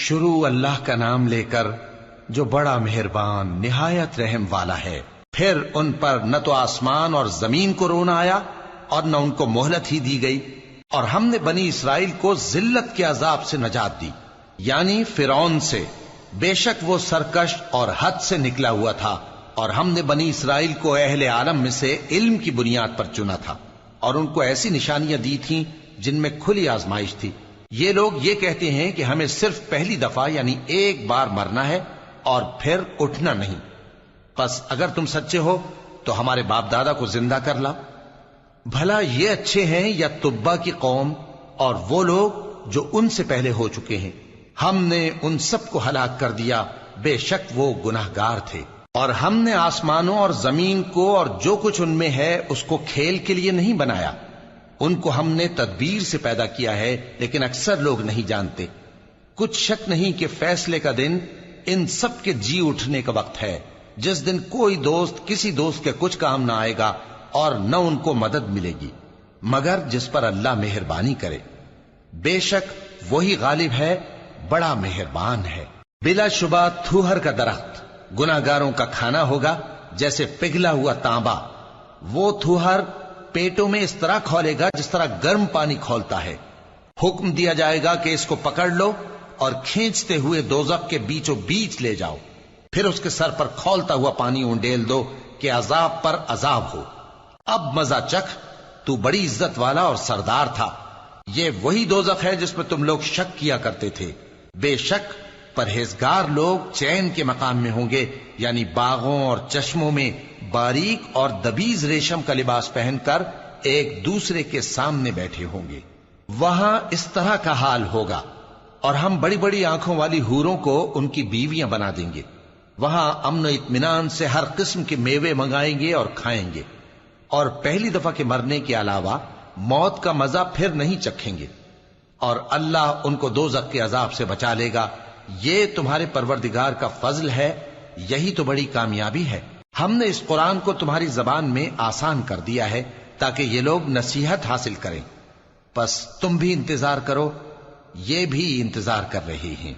شروع اللہ کا نام لے کر جو بڑا مہربان نہایت رحم والا ہے۔ پھر ان پر نہ تو آسمان اور زمین کو رونا آیا اور نہ ان کو مہلت ہی دی گئی، اور ہم نے بنی اسرائیل کو ذلت کے عذاب سے نجات دی، یعنی فرعون سے۔ بے شک وہ سرکش اور حد سے نکلا ہوا تھا، اور ہم نے بنی اسرائیل کو اہل عالم میں سے علم کی بنیاد پر چنا تھا، اور ان کو ایسی نشانیاں دی تھیں جن میں کھلی آزمائش تھی۔ یہ لوگ یہ کہتے ہیں کہ ہمیں صرف پہلی دفعہ یعنی ایک بار مرنا ہے اور پھر اٹھنا نہیں۔ پس اگر تم سچے ہو تو ہمارے باپ دادا کو زندہ کر لاؤ۔ بھلا یہ اچھے ہیں یا تبا کی قوم اور وہ لوگ جو ان سے پہلے ہو چکے ہیں؟ ہم نے ان سب کو ہلاک کر دیا، بے شک وہ گناہگار تھے۔ اور ہم نے آسمانوں اور زمین کو اور جو کچھ ان میں ہے اس کو کھیل کے لیے نہیں بنایا، ان کو ہم نے تدبیر سے پیدا کیا ہے، لیکن اکثر لوگ نہیں جانتے۔ کچھ شک نہیں کہ فیصلے کا دن ان سب کے جی اٹھنے کا وقت ہے، جس دن کوئی دوست کسی دوست کے کچھ کام نہ آئے گا اور نہ ان کو مدد ملے گی مگر جس پر اللہ مہربانی کرے۔ بے شک وہی غالب ہے، بڑا مہربان ہے۔ بلا شبہ تھوہر کا درخت گناہگاروں کا کھانا ہوگا، جیسے پگھلا ہوا تانبا۔ وہ تھوہر پیٹوں میں اس طرح کھولے گا جس طرح گرم پانی کھولتا ہے۔ حکم دیا جائے گا کہ اس کو پکڑ لو اور کھینچتے ہوئے دوزخ کے بیچوں بیچ لے جاؤ، پھر اس کے سر پر کھولتا ہوا پانی اونڈیل دو کہ عذاب پر عذاب ہو۔ اب مزہ چکھ، تو بڑی عزت والا اور سردار تھا۔ یہ وہی دوزخ ہے جس میں تم لوگ شک کیا کرتے تھے۔ بے شک پرہیزگار لوگ چین کے مقام میں ہوں گے، یعنی باغوں اور چشموں میں باریک اور دبیز ریشم کا لباس پہن کر ایک دوسرے کے سامنے بیٹھے ہوں گے۔ وہاں اس طرح کا حال ہوگا، اور ہم بڑی بڑی آنکھوں والی حوروں کو ان کی بیویاں بنا دیں گے۔ وہاں امن و اطمینان سے ہر قسم کے میوے منگائیں گے اور کھائیں گے، اور پہلی دفعہ کے مرنے کے علاوہ موت کا مزہ پھر نہیں چکھیں گے، اور اللہ ان کو دوزخ کے عذاب سے بچا لے گا۔ یہ تمہارے پروردگار کا فضل ہے، یہی تو بڑی کامیابی ہے۔ ہم نے اس قرآن کو تمہاری زبان میں آسان کر دیا ہے تاکہ یہ لوگ نصیحت حاصل کریں۔ پس تم بھی انتظار کرو، یہ بھی انتظار کر رہے ہیں۔